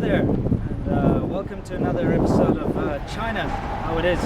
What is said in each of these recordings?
there, and welcome to another episode of China, How It Is.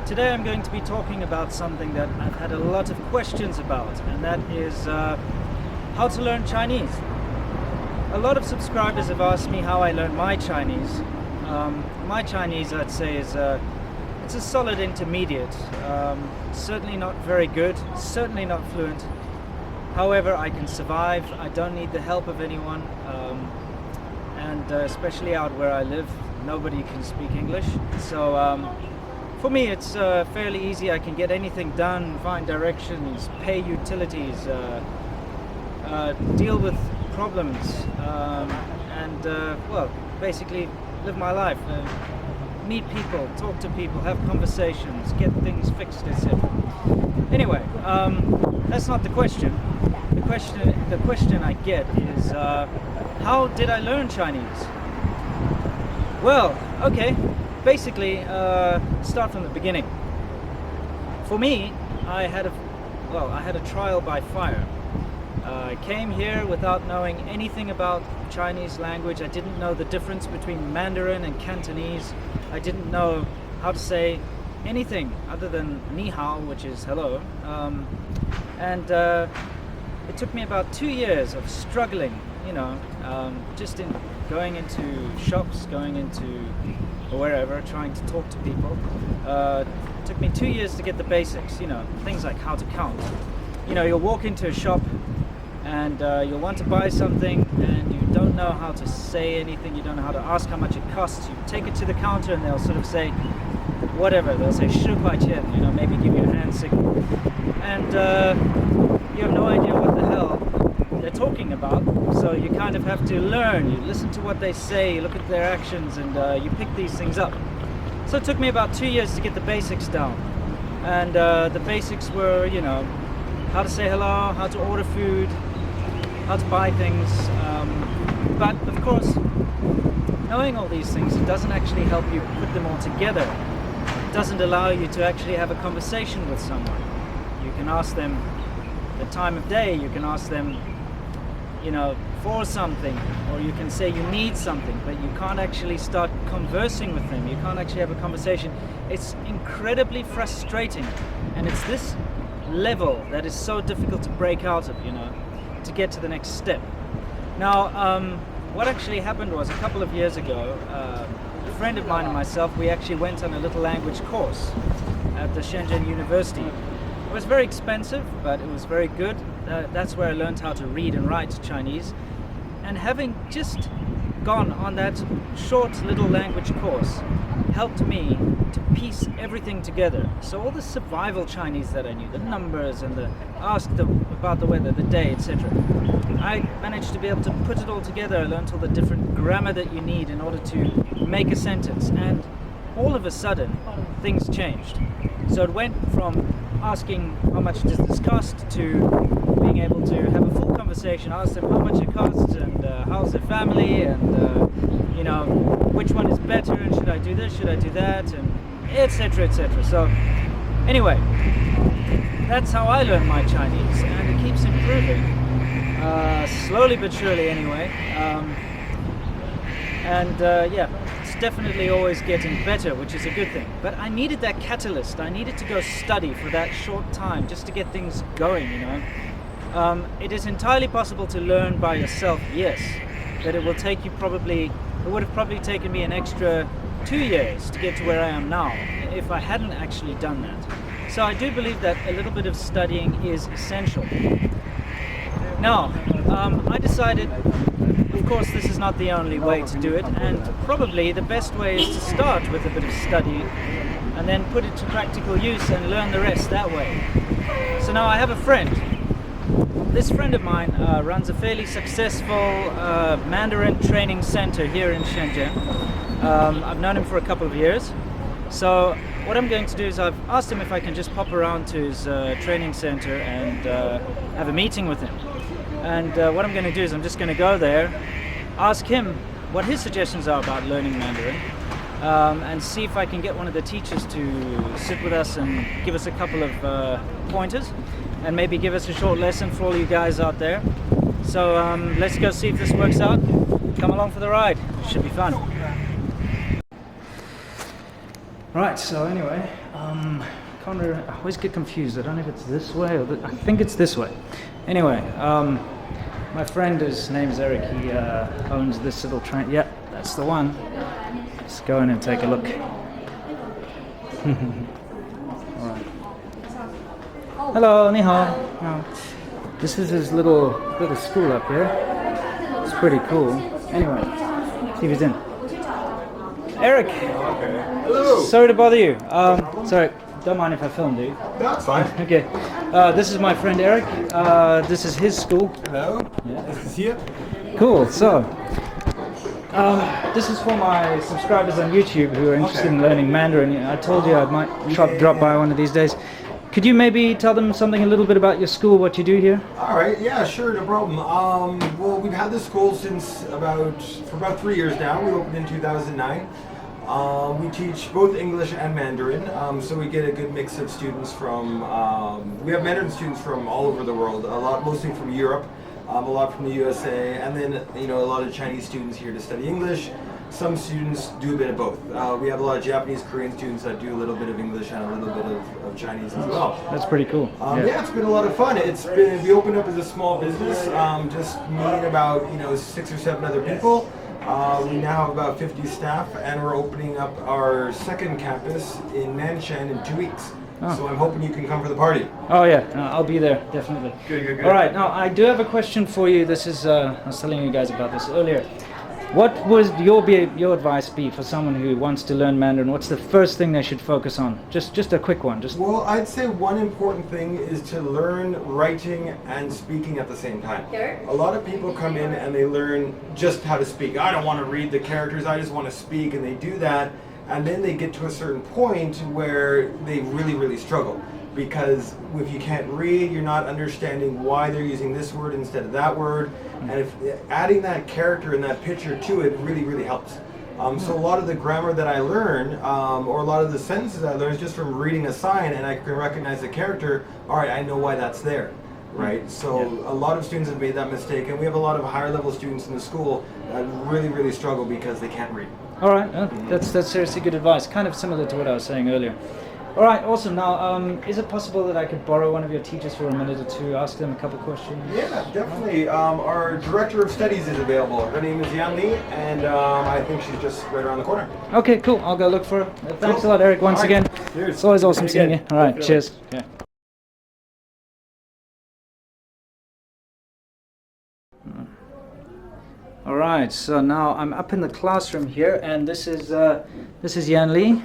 Today I'm going to be talking about something that I've had a lot of questions about, and that is how to learn Chinese. A lot of subscribers have asked me how I learned my Chinese. My Chinese, I'd say, is it's a solid intermediate. Certainly not very good, certainly not fluent. However, I can survive. I don't need the help of anyone. And especially out where I live, nobody can speak English. So for me, it's fairly easy. I can get anything done, find directions, pay utilities, deal with problems, and well, basically live my life. Meet people, talk to people, have conversations, get things fixed, etc. Anyway, that's not the question. The question I get is, how did I learn Chinese? Well, okay, basically, start from the beginning. For me, I had a trial by fire. I came here without knowing anything about Chinese language. I didn't know the difference between Mandarin and Cantonese. I didn't know how to say anything other than ni hao, which is hello. And it took me about 2 years of struggling, just in going into shops, going into wherever, trying to talk to people. It took me 2 years to get the basics, things like how to count. You'll walk into a shop and you'll want to buy something and you don't know how to say anything, you don't know how to ask how much it costs. You take it to the counter and they'll sort of say whatever, they'll say 10块钱, maybe give you a hand signal. And you have no idea what the hell they're talking about, so you kind of have to learn. You listen to what they say, you look at their actions, and you pick these things up. So it took me about 2 years to get the basics down. And the basics were, how to say hello, how to order food, how to buy things. But of course, knowing all these things, it doesn't actually help you put them all together. It doesn't allow you to actually have a conversation with someone. You can ask them the time of day, you can ask them, for something, or you can say you need something, but you can't actually start conversing with them. You can't actually have a conversation. It's incredibly frustrating, and it's this level that is so difficult to break out of, to get to the next step. Now, what actually happened was a couple of years ago, a friend of mine and myself, we actually went on a little language course at the Shenzhen University. It was very expensive, but it was very good. That's where I learned how to read and write Chinese. And having just gone on that short little language course helped me to piece everything together. So all the survival Chinese that I knew, the numbers and the about the weather, the day, etc. I managed to be able to put it all together. I learned all the different grammar that you need in order to make a sentence. And all of a sudden, things changed. So it went from asking how much does this cost to being able to have a full conversation, ask them how much it costs and how's their family and which one is better and should I do this, should I do that, and etc. etc. So anyway, that's how I learned my Chinese, and it keeps improving, slowly but surely anyway. Yeah, it's definitely always getting better, which is a good thing. But I needed that catalyst. I needed to go study for that short time just to get things going, It is entirely possible to learn by yourself, yes, but it would have probably taken me an extra 2 years to get to where I am now if I hadn't actually done that. So I do believe that a little bit of studying is essential. Now, I decided, of course, this is not the only way to do it, and probably the best way is to start with a bit of study and then put it to practical use and learn the rest that way. So now I have a friend. This friend of mine runs a fairly successful Mandarin training center here in Shenzhen. I've known him for a couple of years. So what I'm going to do is I've asked him if I can just pop around to his training center and have a meeting with him. And what I'm going to do is I'm just going to go there, ask him what his suggestions are about learning Mandarin, and see if I can get one of the teachers to sit with us and give us a couple of pointers, and maybe give us a short lesson for all you guys out there. So let's go see if this works out. Come along for the ride. Should be fun. Right, so anyway, I always get confused. I don't know if it's this way or I think it's this way. Anyway, my friend, his name is Eric. He owns this little train. Yeah, that's the one. Let's go in and take a look. Alright. Hello, ni hao. This is his little school up here. It's pretty cool. Anyway, see if he's in. Eric. Hello. Sorry to bother you. Sorry, don't mind if I film, do you? That's fine. Okay. This is my friend Eric. This is his school. Hello. Yeah. Nice to see you. Cool. So, this is for my subscribers on YouTube who are interested in learning Mandarin. I told you I might drop by one of these days. Could you maybe tell them something a little bit about your school, what you do here? All right. Yeah, sure. No problem. Well, we've had this school for about 3 years now. We opened in 2009. We teach both English and Mandarin, so we get a good mix of students from. We have Mandarin students from all over the world. A lot, mostly from Europe, a lot from the USA, and then a lot of Chinese students here to study English. Some students do a bit of both. We have a lot of Japanese, Korean students that do a little bit of English and a little bit of Chinese as well. That's pretty cool. Yeah, it's been a lot of fun. We opened up as a small business, just me and about 6 or 7 other people. We now have about 50 staff, and we're opening up our second campus in Nanshan in 2 weeks. Oh. So I'm hoping you can come for the party. Oh yeah, I'll be there, definitely. Good. All right, now I do have a question for you. This is, I was telling you guys about this earlier. What would your advice be for someone who wants to learn Mandarin? What's the first thing they should focus on? Just a quick one. Well, I'd say one important thing is to learn writing and speaking at the same time. Sure. A lot of people come in and they learn just how to speak. I don't want to read the characters, I just want to speak, and they do that, and then they get to a certain point where they really struggle. Because if you can't read, you're not understanding why they're using this word instead of that word. And if adding that character and that picture to it really helps. So a lot of the grammar that I learn, or a lot of the sentences I learn is just from reading a sign, and I can recognize the character. All right, I know why that's there, right? So a lot of students have made that mistake, and we have a lot of higher level students in the school that really struggle because they can't read. All right, that's seriously good advice. Kind of similar to what I was saying earlier. All right, awesome. Now, is it possible that I could borrow one of your teachers for a minute or two, ask them a couple questions? Yeah, definitely. Our director of studies is available. Her name is Yan Li, and I think she's just right around the corner. Okay, cool. I'll go look for her. Thanks a lot, Eric, once again. Cheers. It's always awesome seeing you. All right, cheers. Yeah. All right, so now I'm up in the classroom here, and this is Yan Li.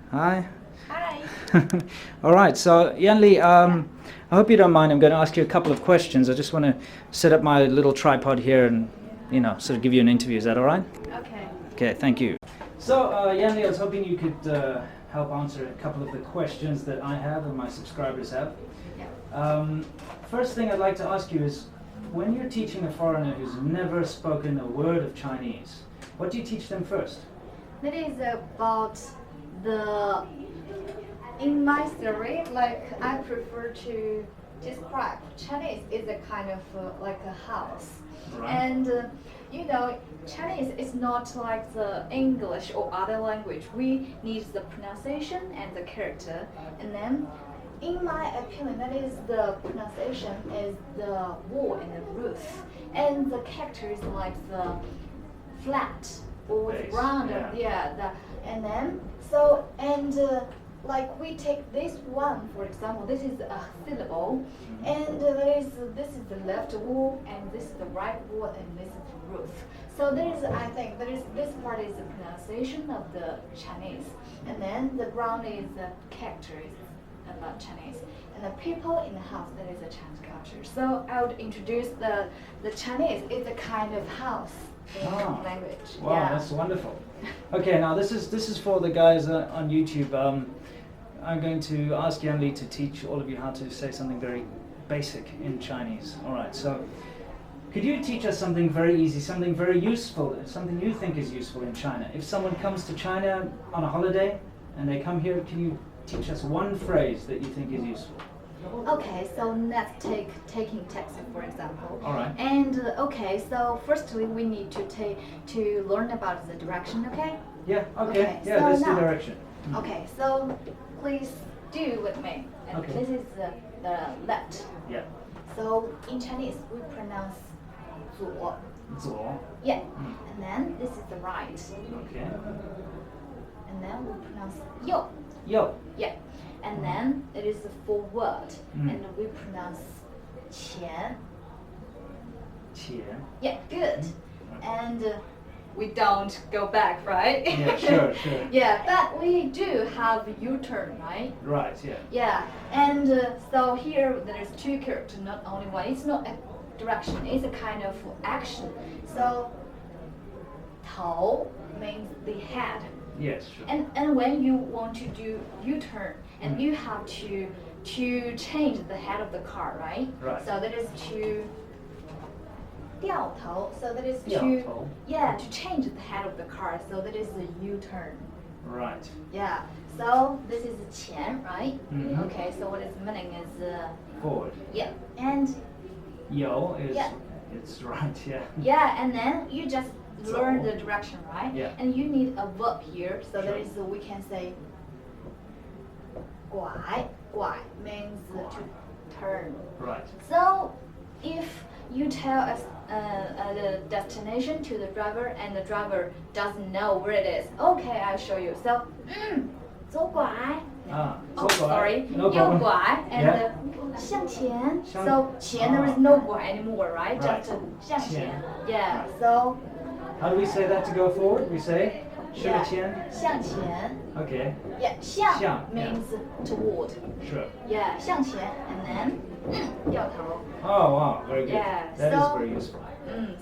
Hi. Hi. All right, so Yan Li, I hope you don't mind. I'm going to ask you a couple of questions. I just want to set up my little tripod here and, sort of give you an interview. Is that all right? Okay. Okay, thank you. So, Yan Li, I was hoping you could help answer a couple of the questions that I have and my subscribers have. Yeah. First thing I'd like to ask you is, when you're teaching a foreigner who's never spoken a word of Chinese, what do you teach them first? That is about in my theory, I prefer to describe Chinese is a kind of like a house. Right. And Chinese is not like the English or other language. We need the pronunciation and the character. And then, in my opinion, that is the pronunciation is the wall and the roof. And the character is like the flat or the Base, round. And then, like we take this one, for example, this is a syllable, and this is the left wall, and this is the right wall, and this is the roof. So I think this part is the pronunciation of the Chinese, and then the ground is the characters about Chinese, and the people in the house, that is the Chinese culture. So I would introduce the Chinese is a kind of house in language. Wow, yeah. That's wonderful. Okay, now this is for the guys on YouTube. I'm going to ask Yan Li to teach all of you how to say something very basic in Chinese. All right, so could you teach us something very easy, something very useful, something you think is useful in China? If someone comes to China on a holiday and they come here, can you teach us one phrase that you think is useful? Okay, so let's take taking taxi for example. All right. And okay, so firstly we need to learn about the direction. Okay. Yeah. Okay. Okay, Yeah. so Let's do now- direction. Okay, so please do with me. And Okay. this is the left. Yeah. So in Chinese we pronounce 左. 左. Yeah. And then this is the right. Okay. And then we pronounce 右. Yo. Yeah. And then it is forward. Mm. And we pronounce 前. 前. Yeah, good. And we don't go back, right? Yeah, sure. Yeah, but we do have U-turn, right? Right. Yeah. Yeah, and so here there's two characters, not only one. It's not a direction, it's a kind of action. So, 头 means the head. Yes. Sure. And when you want to do U-turn, and you have to change the head of the car, right? Right. So that is to 掉头. So that is 掉 to 头. to change the head of the car. So that is the U-turn. Right. Yeah. So this is 前, right? Mhm. Okay. So what is meaning is Forward. yeah, and Yo is. Yeah. It's right. Yeah. yeah, and then you just learn So- the direction, right? Yeah. And you need a verb here. So that Sure. is we can say 拐. 拐 means to turn. Right. So, if you tell us the destination to the driver and the driver doesn't know where it is, okay, I'll show you. So, 左拐. Ah. Oh, 左拐. sorry. No problem. 右拐 and Yeah. 向前. 向- So, 前 there is no 拐 anymore, right? Right. Just 向前. 前. Yeah. Right. So, How do we say that to go forward? We say 向 yeah. 前. 向前. Okay. Yeah. 向向, means toward. Sure. Yeah. 向前 and then 掉头. Oh wow, very good. Yeah, That is so- very useful.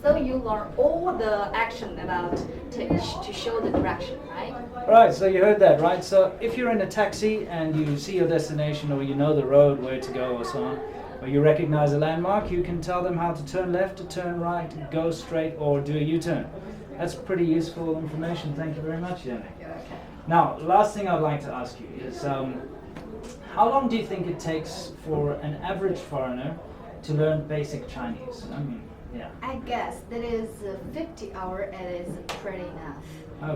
So you learn all the action about to show the direction, right? Right, so you heard that, right? So if you're in a taxi and you see your destination or you know the road, where to go or so on, or you recognize a landmark, you can tell them how to turn left, to turn right, go straight, or do a U-turn. That's pretty useful information. Thank you very much, Yannick. Okay. Now, last thing I'd like to ask you is, how long do you think it takes for an average foreigner to learn basic Chinese? I mean, yeah. I guess that is 50 hours and is pretty enough.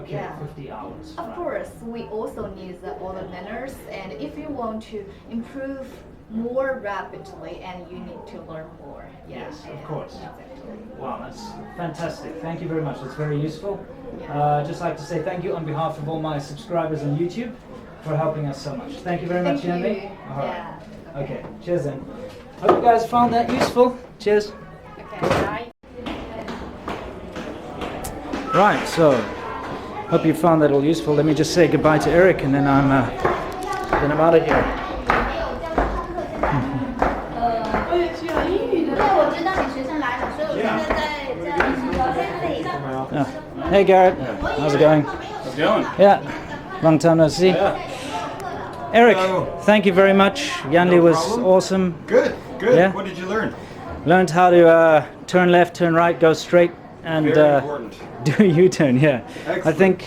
Okay, Yeah. 50 hours. Of right. course, we also need all the manners, and if you want to improve more rapidly, and you need to learn more. Yeah. Yes, of yeah, course. Exactly. Wow, that's fantastic. Thank you very much. That's very useful. Just like to say thank you on behalf of all my subscribers on YouTube for helping us so much. Thank you very much, Thank Yannick. you. All right. Yeah. Okay, cheers then. Hope you guys found that useful. Cheers. Okay. Bye. Right, so hope you found that all useful. Let me just say goodbye to Eric, and then I'm out of here. 对，我知道你学生来了，所以我现在在 Hey Garrett, how's it going? How's it going? Yeah, long time no see. Eric, Hello. thank you very much. Yanli No was problem. awesome. Good, good. Yeah. What did you learn? Learned how to turn left, turn right, go straight, and Very important. do a U-turn. Yeah, Excellent.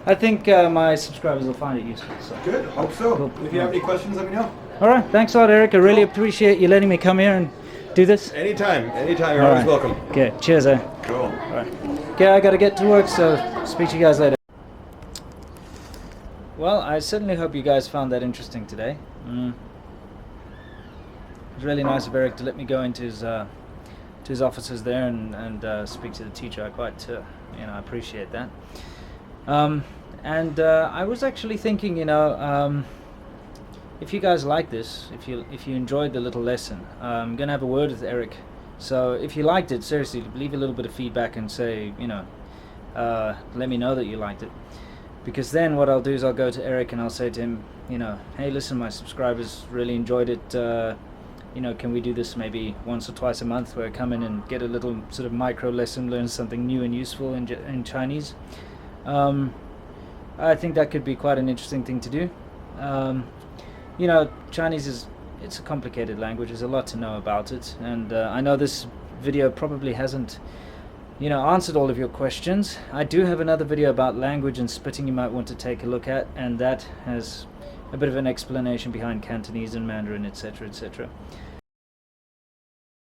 I think my subscribers will find it useful. So. Good, hope so. Cool. If you have any questions, let me know. All right, thanks a lot, Eric. I really Cool. appreciate you letting me come here and do this. Anytime, you're All always right. welcome. Okay, cheers, eh? Cool. Okay, I gotta get to work, so speak to you guys later. Well, I certainly hope you guys found that interesting today. It was really nice of Eric to let me go into his offices there and speak to the teacher. I quite, I appreciate that. I was actually thinking, if you guys like this, if you enjoyed the little lesson, I'm gonna have a word with Eric. So if you liked it, seriously, leave a little bit of feedback and say, let me know that you liked it. Because then what I'll do is I'll go to Eric and I'll say to him, hey, listen, my subscribers really enjoyed it. Can we do this maybe once or twice a month, where I come in and get a little sort of micro lesson, learn something new and useful in Chinese. I think that could be quite an interesting thing to do. Chinese it's a complicated language. There's a lot to know about it, and I know this video probably hasn't answered all of your questions. I do have another video about language and spitting you might want to take a look at, and that has a bit of an explanation behind Cantonese and Mandarin, etc., etc.